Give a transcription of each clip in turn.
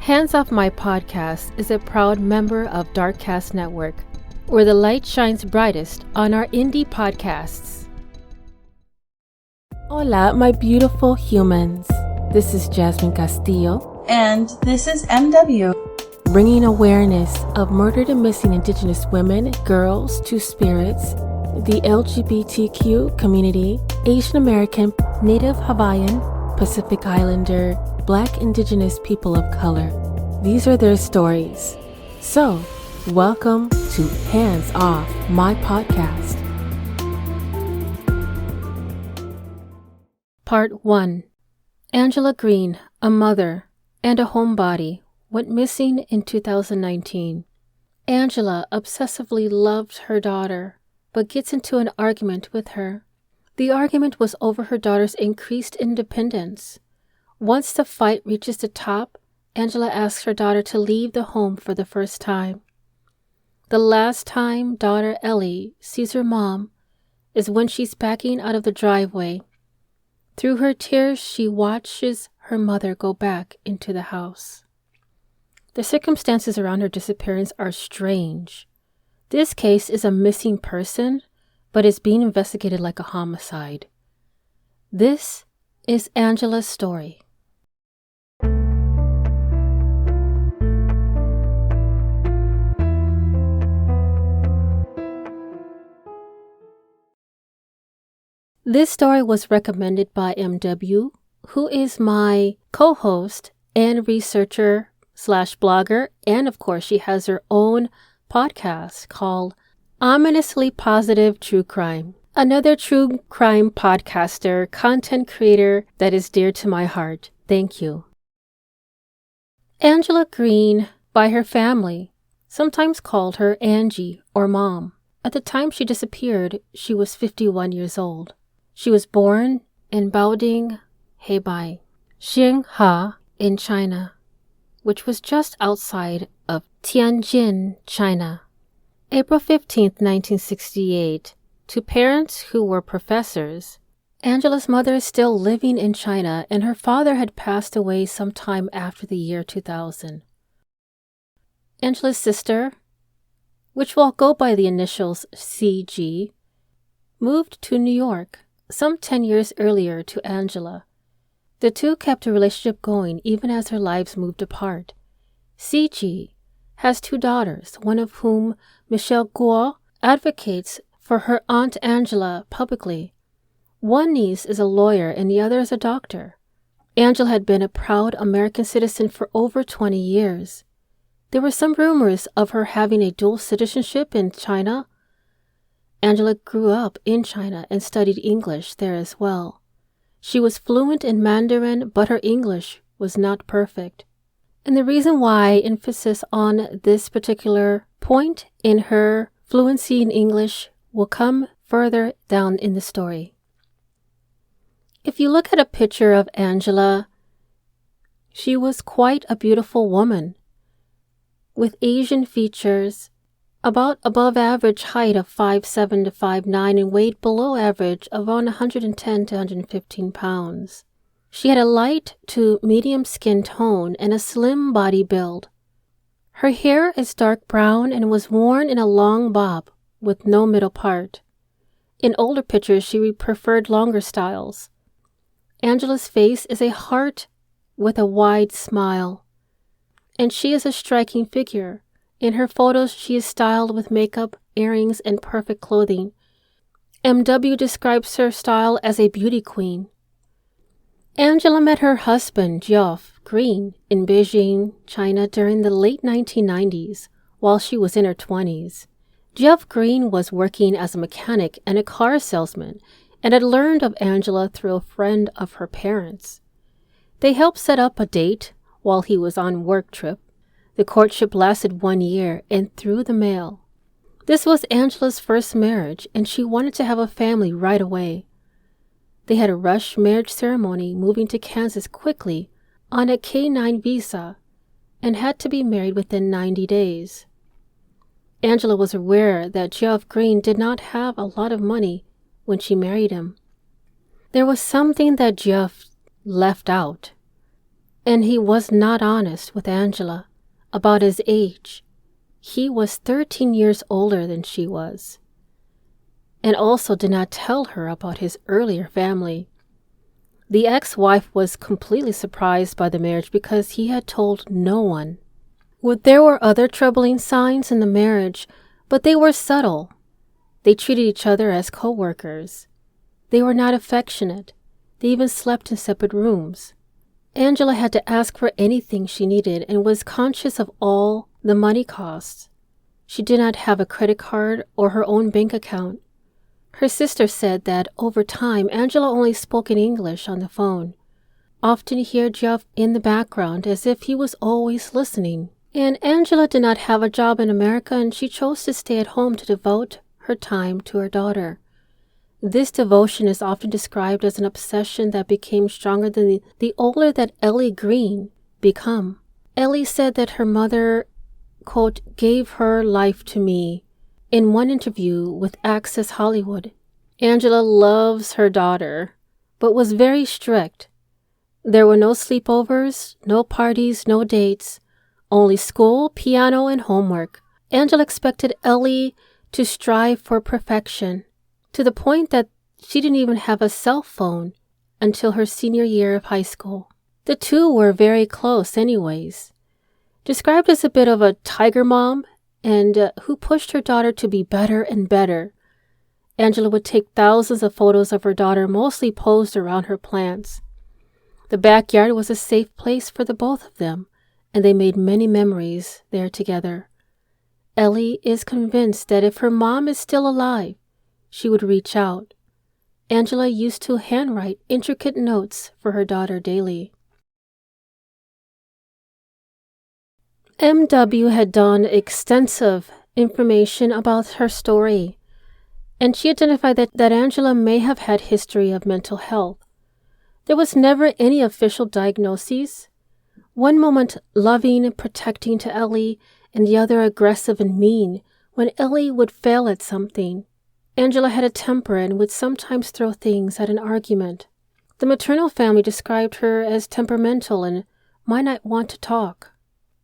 Hands Off My Podcast is a proud member of Darkcast Network, where the light shines brightest on our indie podcasts. Hola, my beautiful humans. This is Jasmine Castillo. And this is MW. Bringing awareness of murdered and missing Indigenous women, girls, two-spirits, the LGBTQ community, Asian American, Native Hawaiian, Pacific Islander, Black Indigenous people of color. These are their stories. So, welcome to Hands Off My Podcast. Part 1. Angela Green, a mother and a homebody, went missing in 2019. Angela obsessively loved her daughter, but gets into an argument with her. The argument was over her daughter's increased independence. Once the fight reaches the top, Angela asks her daughter to leave the home for the first time. The last time daughter Ellie sees her mom is when she's backing out of the driveway. Through her tears, she watches her mother go back into the house. The circumstances around her disappearance are strange. This case is a missing person, but is being investigated like a homicide. This is Angela's story. This story was recommended by MW, who is my co-host and researcher/blogger, and of course she has her own podcast called Ominously Positive True Crime. Another true crime podcaster, content creator that is dear to my heart. Thank you. Angela Green, by her family, sometimes called her Angie or Mom. At the time she disappeared, she was 51 years old. She was born in Baoding, Hebei, Xinghua in China, which was just outside of Tianjin, China. April 15, 1968, to parents who were professors. Angela's mother is still living in China, and her father had passed away sometime after the year 2000. Angela's sister, which will go by the initials CG, moved to New York some 10 years earlier to Angela. The two kept a relationship going even as their lives moved apart. CG has two daughters, one of whom, Michelle Guo, advocates for her aunt Angela publicly. One niece is a lawyer and the other is a doctor. Angela had been a proud American citizen for over 20 years. There were some rumors of her having a dual citizenship in China. Angela grew up in China and studied English there as well. She was fluent in Mandarin, but her English was not perfect. And the reason why emphasis on this particular point in her fluency in English will come further down in the story. If you look at a picture of Angela, she was quite a beautiful woman with Asian features, about above average height of 5'7" to 5'9", and weighed below average of around 110 to 115 pounds. She had a light to medium skin tone and a slim body build. Her hair is dark brown and was worn in a long bob with no middle part. In older pictures, she preferred longer styles. Angela's face is a heart with a wide smile, and she is a striking figure. In her photos, she is styled with makeup, earrings, and perfect clothing. MW describes her style as a beauty queen. Angela met her husband, Geoff Green, in Beijing, China during the late 1990s, while she was in her 20s. Geoff Green was working as a mechanic and a car salesman and had learned of Angela through a friend of her parents. They helped set up a date while he was on work trip. The courtship lasted 1 year and through the mail. This was Angela's first marriage, and she wanted to have a family right away. They had a rush marriage ceremony, moving to Kansas quickly on a K-9 visa, and had to be married within 90 days. Angela was aware that Geoff Green did not have a lot of money when she married him. There was something that Geoff left out. and he was not honest with Angela about his age. He was 13 years older than she was, and also did not tell her about his earlier family. The ex-wife was completely surprised by the marriage because he had told no one. There were other troubling signs in the marriage, but they were subtle. They treated each other as co-workers. They were not affectionate. They even slept in separate rooms. Angela had to ask for anything she needed and was conscious of all the money costs. She did not have a credit card or her own bank account. Her sister said that over time, Angela only spoke in English on the phone. Often hear Jeff in the background as if he was always listening. And Angela did not have a job in America, and she chose to stay at home to devote her time to her daughter. This devotion is often described as an obsession that became stronger than the older that Ellie Green became. Ellie said that her mother, quote, gave her life to me in one interview with Access Hollywood. Angela loves her daughter, but was very strict. There were no sleepovers, no parties, no dates, only school, piano, and homework. Angela expected Ellie to strive for perfection, to the point that she didn't even have a cell phone until her senior year of high school. The two were very close anyways. Described as a bit of a tiger mom and who pushed her daughter to be better and better. Angela would take thousands of photos of her daughter, mostly posed around her plants. The backyard was a safe place for the both of them, and they made many memories there together. Ellie is convinced that if her mom is still alive, she would reach out. Angela used to handwrite intricate notes for her daughter daily. MW had done extensive information about her story, and she identified that Angela may have had history of mental health. There was never any official diagnoses. One moment loving and protecting to Ellie, and the other aggressive and mean when Ellie would fail at something. Angela had a temper and would sometimes throw things at an argument. The maternal family described her as temperamental and might not want to talk.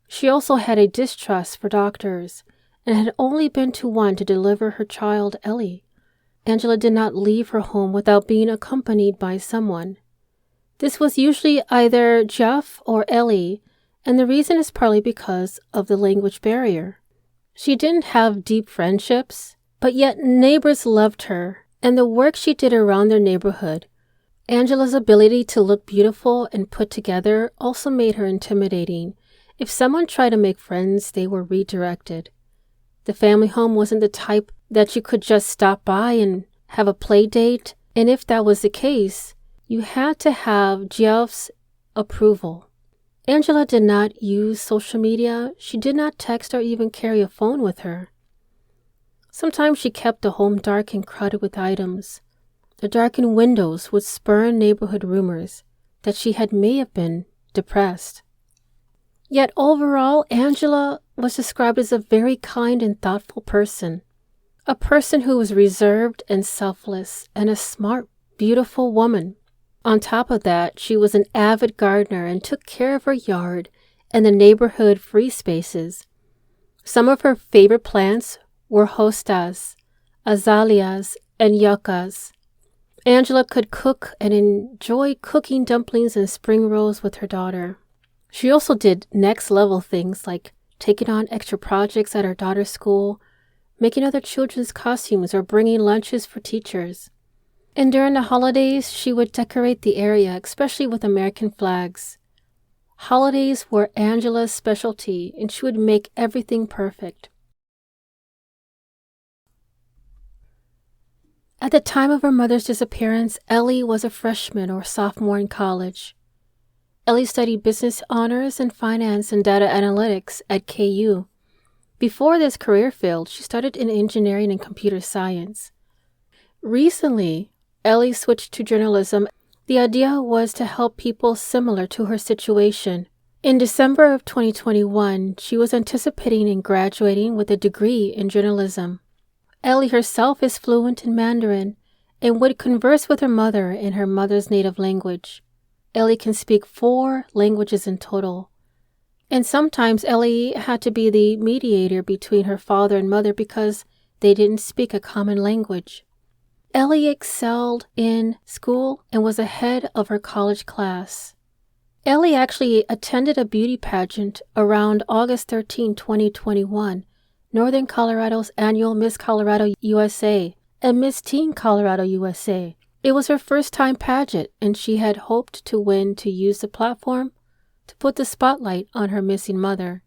She also had a distrust for doctors and had only been to one to deliver her child, Ellie. Angela did not leave her home without being accompanied by someone. This was usually either Jeff or Ellie, and the reason is partly because of the language barrier. She didn't have deep friendships, but yet neighbors loved her and the work she did around their neighborhood. Angela's ability to look beautiful and put together also made her intimidating. If someone tried to make friends, they were redirected. The family home wasn't the type that you could just stop by and have a play date, and if that was the case, you had to have Jeff's approval. Angela did not use social media. She did not text or even carry a phone with her. Sometimes she kept the home dark and crowded with items. The darkened windows would spur neighborhood rumors that she may have been depressed. Yet overall, Angela was described as a very kind and thoughtful person. A person who was reserved and selfless, and a smart, beautiful woman. On top of that, she was an avid gardener and took care of her yard and the neighborhood free spaces. Some of her favorite plants were hostas, azaleas, and yuccas. Angela could cook and enjoyed cooking dumplings and spring rolls with her daughter. She also did next-level things like taking on extra projects at her daughter's school, making other children's costumes, or bringing lunches for teachers. And during the holidays, she would decorate the area, especially with American flags. Holidays were Angela's specialty, and she would make everything perfect. At the time of her mother's disappearance, Ellie was a freshman or sophomore in college. Ellie studied business honors and finance and data analytics at KU. Before this career field, she started in engineering and computer science. Recently, Ellie switched to journalism. The idea was to help people similar to her situation. In December of 2021, she was anticipating in graduating with a degree in journalism. Ellie herself is fluent in Mandarin and would converse with her mother in her mother's native language. Ellie can speak 4 languages in total. And sometimes Ellie had to be the mediator between her father and mother because they didn't speak a common language. Ellie excelled in school and was ahead of her college class. Ellie actually attended a beauty pageant around August 13, 2021, Northern Colorado's annual Miss Colorado USA and Miss Teen Colorado USA. It was her first-time pageant, and she had hoped to win to use the platform to put the spotlight on her missing mother.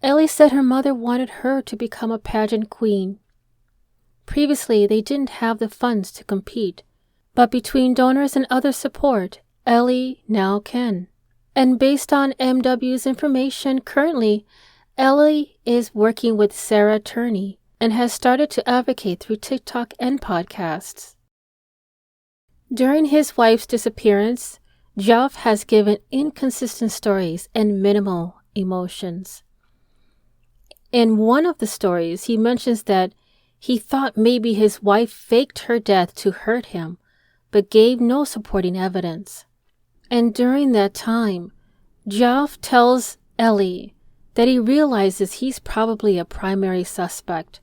Ellie said her mother wanted her to become a pageant queen. Previously, they didn't have the funds to compete, but between donors and other support, Ellie now can. And based on MW's information, currently, Ellie is working with Sarah Turney and has started to advocate through TikTok and podcasts. During his wife's disappearance, Jeff has given inconsistent stories and minimal emotions. In one of the stories, he mentions that he thought maybe his wife faked her death to hurt him, but gave no supporting evidence. And during that time, Jeff tells Ellie that he realizes he's probably a primary suspect.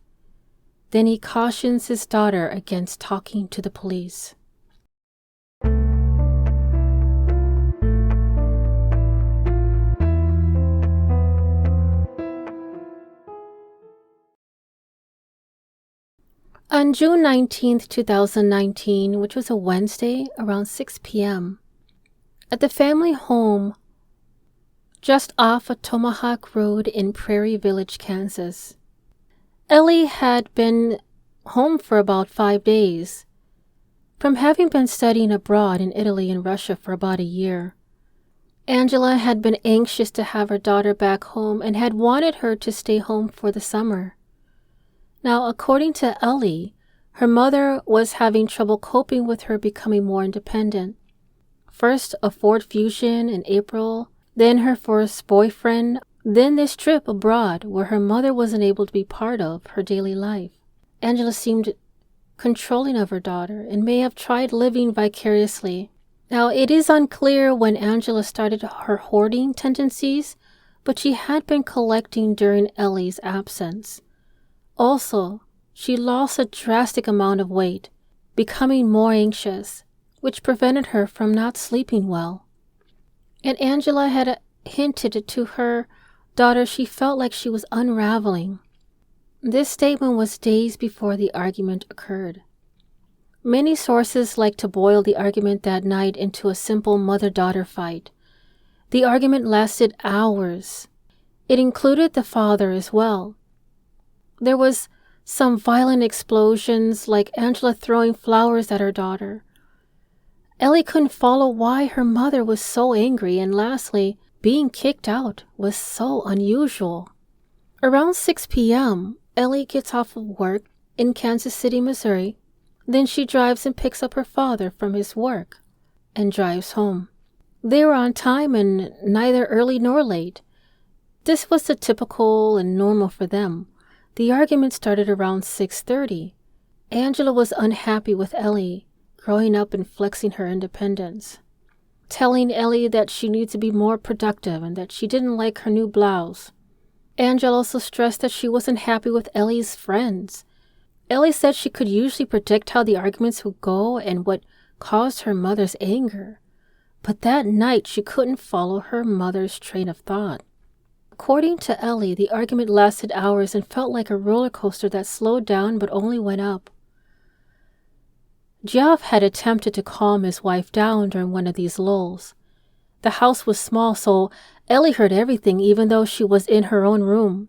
Then he cautions his daughter against talking to the police. On June 19, 2019, which was a Wednesday around 6 p.m., at the family home just off of Tomahawk Road in Prairie Village, Kansas, Ellie had been home for about 5 days, from having been studying abroad in Italy and Russia for about a year. Angela had been anxious to have her daughter back home and had wanted her to stay home for the summer. Now, according to Ellie, her mother was having trouble coping with her becoming more independent. First, a Ford Fusion in April, then her first boyfriend, then this trip abroad where her mother wasn't able to be part of her daily life. Angela seemed controlling of her daughter and may have tried living vicariously. Now, it is unclear when Angela started her hoarding tendencies, but she had been collecting during Ellie's absence. Also, she lost a drastic amount of weight, becoming more anxious, which prevented her from not sleeping well. And Angela had hinted to her daughter she felt like she was unraveling. This statement was days before the argument occurred. Many sources like to boil the argument that night into a simple mother-daughter fight. The argument lasted hours. It included the father as well. There was some violent explosions, like Angela throwing flowers at her daughter. Ellie couldn't follow why her mother was so angry, and lastly, being kicked out was so unusual. Around 6 p.m., Ellie gets off of work in Kansas City, Missouri. Then she drives and picks up her father from his work and drives home. They were on time and neither early nor late. This was the typical and normal for them. The argument started around 6:30. Angela was unhappy with Ellie, growing up and flexing her independence, telling Ellie that she needs to be more productive and that she didn't like her new blouse. Angela also stressed that she wasn't happy with Ellie's friends. Ellie said she could usually predict how the arguments would go and what caused her mother's anger, but that night she couldn't follow her mother's train of thought. According to Ellie, the argument lasted hours and felt like a roller coaster that slowed down but only went up. Jeff had attempted to calm his wife down during one of these lulls. The house was small, so Ellie heard everything even though she was in her own room.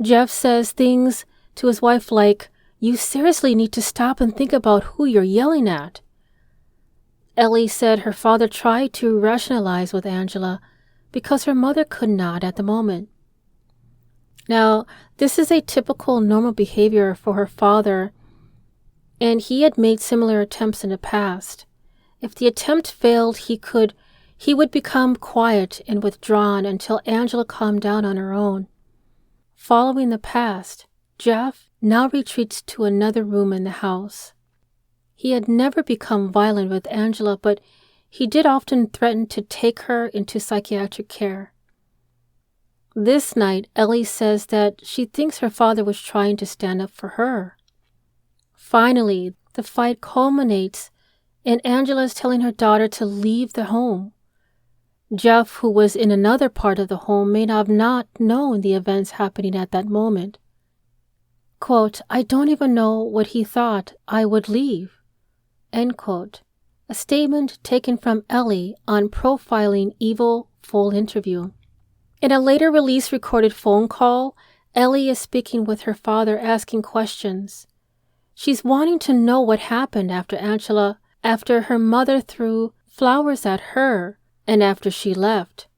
Jeff says things to his wife like, "You seriously need to stop and think about who you're yelling at." Ellie said her father tried to rationalize with Angela because her mother could not at the moment. Now, this is a typical normal behavior for her father, and he had made similar attempts in the past. If the attempt failed, he would become quiet and withdrawn until Angela calmed down on her own. Following the past, Jeff now retreats to another room in the house. He had never become violent with Angela, but he did often threaten to take her into psychiatric care. This night, Ellie says that she thinks her father was trying to stand up for her. Finally, the fight culminates in Angela's telling her daughter to leave the home. Jeff, who was in another part of the home, may have not known the events happening at that moment. Quote, "I don't even know what he thought I would leave." End quote. A statement taken from Ellie on Profiling Evil full interview. In a later release recorded phone call, Ellie is speaking with her father asking questions. She's wanting to know what happened after her mother threw flowers at her and after she left.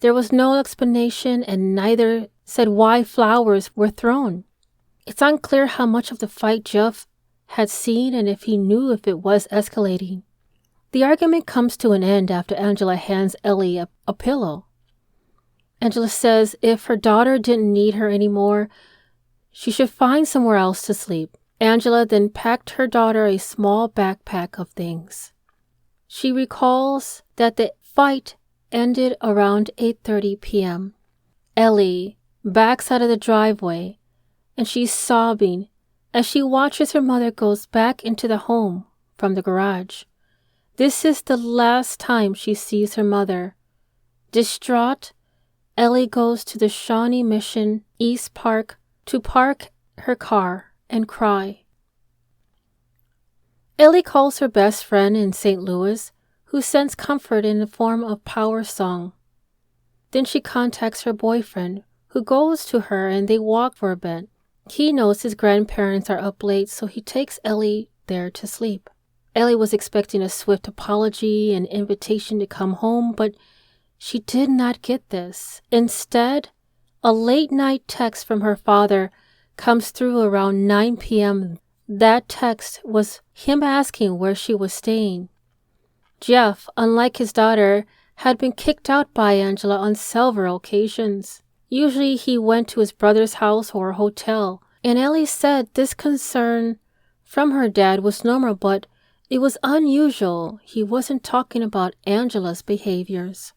There was no explanation and neither said why flowers were thrown. It's unclear how much of the fight Jeff had seen and if he knew if it was escalating. The argument comes to an end after Angela hands Ellie a pillow. Angela says if her daughter didn't need her anymore, she should find somewhere else to sleep. Angela then packed her daughter a small backpack of things. She recalls that the fight ended around 8:30 p.m. Ellie backs out of the driveway and she's sobbing as she watches her mother goes back into the home from the garage. This is the last time she sees her mother. Distraught, Ellie goes to the Shawnee Mission East Park to park her car and cry. Ellie calls her best friend in St. Louis, who sends comfort in the form of power song. Then she contacts her boyfriend, who goes to her and they walk for a bit. He knows his grandparents are up late, so he takes Ellie there to sleep. Ellie was expecting a swift apology and invitation to come home, but she did not get this. Instead, a late-night text from her father comes through around 9 p.m. That text was him asking where she was staying. Jeff, unlike his daughter, had been kicked out by Angela on several occasions. Usually he went to his brother's house or a hotel, and Ellie said this concern from her dad was normal, but it was unusual. He wasn't talking about Angela's behaviors.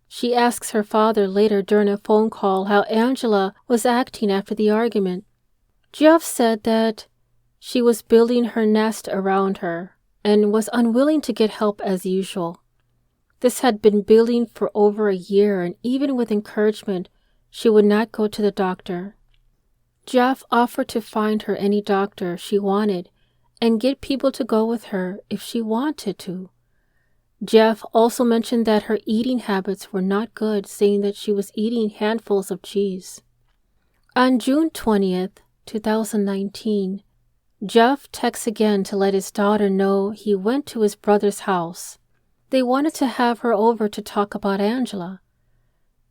She asks her father later during a phone call how Angela was acting after the argument. Jeff said that she was building her nest around her and was unwilling to get help as usual. This had been building for over a year, and even with encouragement, she would not go to the doctor. Jeff offered to find her any doctor she wanted and get people to go with her if she wanted to. Jeff also mentioned that her eating habits were not good, saying that she was eating handfuls of cheese. On June 20th, 2019, Jeff texts again to let his daughter know he went to his brother's house. They wanted to have her over to talk about Angela.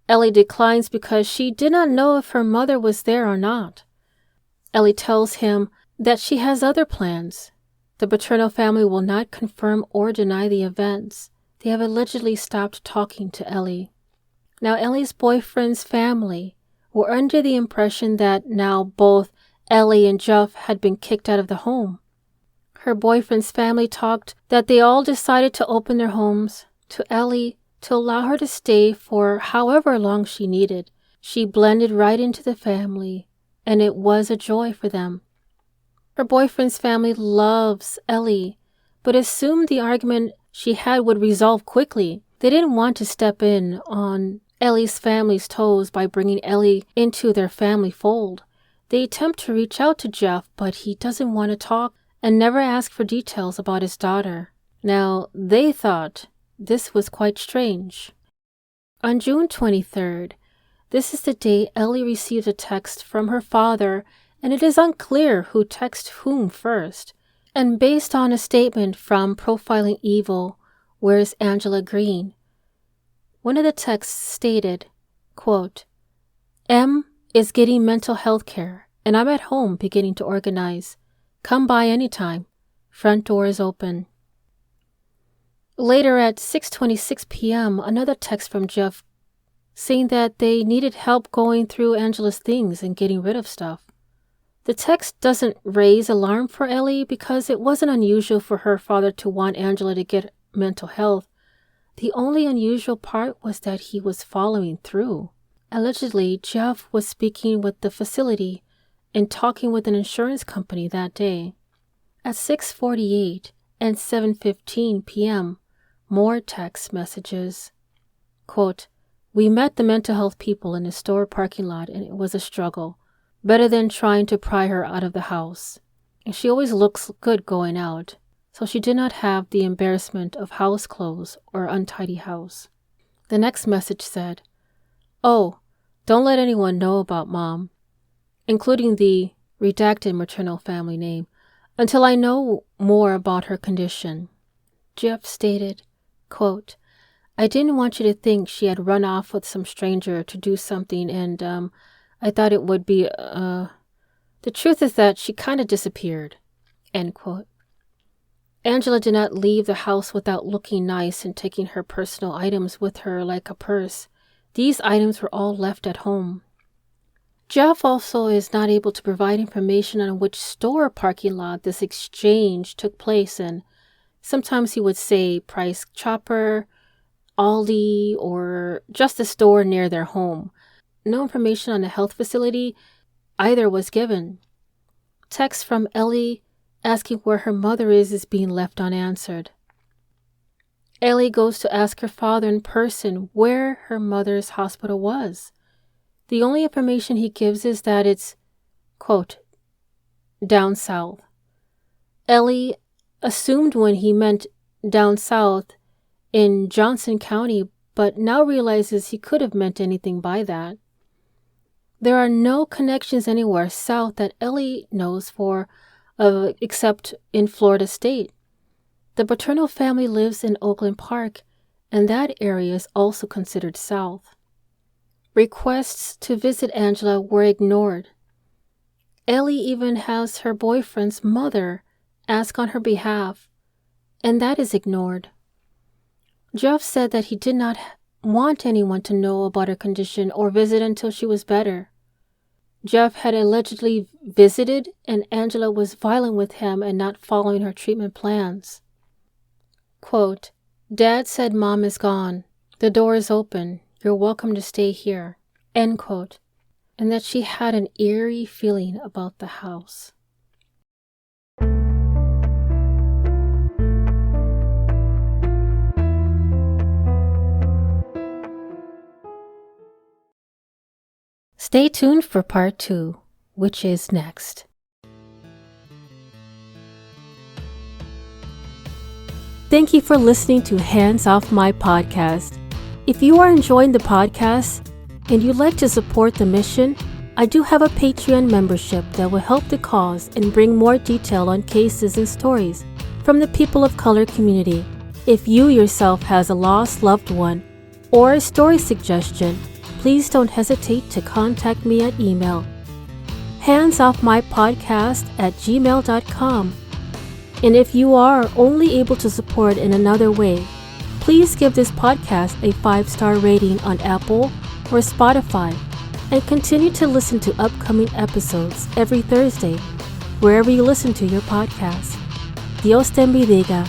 Ellie declines because she did not know if her mother was there or not. Ellie tells him that she has other plans. The paternal family will not confirm or deny the events. They have allegedly stopped talking to Ellie. Now, Ellie's boyfriend's family were under the impression that now both Ellie and Jeff had been kicked out of the home. Her boyfriend's family talked that they all decided to open their homes to Ellie to allow her to stay for however long she needed. She blended right into the family, and it was a joy for them. Her boyfriend's family loves Ellie, but assumed the argument she had would resolve quickly. They didn't want to step in on Ellie's family's toes by bringing Ellie into their family fold. They attempt to reach out to Jeff, but he doesn't want to talk and never ask for details about his daughter. Now, they thought this was quite strange. On June 23rd, this is the day Ellie received a text from her father, and it is unclear who texted whom first. And based on a statement from Profiling Evil, Where's Angela Green? One of the texts stated, quote, "M is getting mental health care, and I'm at home beginning to organize. Come by anytime. Front door is open." Later at 6:26 p.m., another text from Jeff saying that they needed help going through Angela's things and getting rid of stuff. The text doesn't raise alarm for Ellie because it wasn't unusual for her father to want Angela to get mental health. The only unusual part was that he was following through. Allegedly, Jeff was speaking with the facility and talking with an insurance company that day. At 6:48 and 7:15 p.m., more text messages. Quote, "We met the mental health people in the store parking lot and it was a struggle. Better than trying to pry her out of the house. And she always looks good going out, so she did not have the embarrassment of house clothes or untidy house." The next message said, "Oh, don't let anyone know about Mom," including the redacted maternal family name, "until I know more about her condition." Jeff stated, quote, "I didn't want you to think she had run off with some stranger to do something and, I thought it would be, the truth is that she kind of disappeared," end quote. Angela did not leave the house without looking nice and taking her personal items with her like a purse. These items were all left at home. Jeff also is not able to provide information on which store parking lot this exchange took place in. Sometimes he would say Price Chopper, Aldi, or just a store near their home. No information on the health facility either was given. Text from Ellie asking where her mother is being left unanswered. Ellie goes to ask her father in person where her mother's hospital was. The only information he gives is that it's, quote, "down south." Ellie assumed when he meant down south in Johnson County, but now realizes he could have meant anything by that. There are no connections anywhere south that Ellie knows for, except in Florida State. The paternal family lives in Oakland Park, and that area is also considered south. Requests to visit Angela were ignored. Ellie even has her boyfriend's mother ask on her behalf, and that is ignored. Jeff said that he did not want anyone to know about her condition or visit until she was better. Jeff had allegedly visited, and Angela was violent with him and not following her treatment plans. Quote, "Dad said Mom is gone. The door is open. You're welcome to stay here." End quote. And that she had an eerie feeling about the house. Stay tuned for part 2, which is next. Thank you for listening to Hands Off My Podcast. If you are enjoying the podcast and you'd like to support the mission, I do have a Patreon membership that will help the cause and bring more detail on cases and stories from the people of color community. If you yourself has a lost loved one or a story suggestion, please don't hesitate to contact me at email, handsoffmypodcast@gmail.com. And if you are only able to support in another way, please give this podcast a 5-star rating on Apple or Spotify and continue to listen to upcoming episodes every Thursday, wherever you listen to your podcast. Dios te bendiga.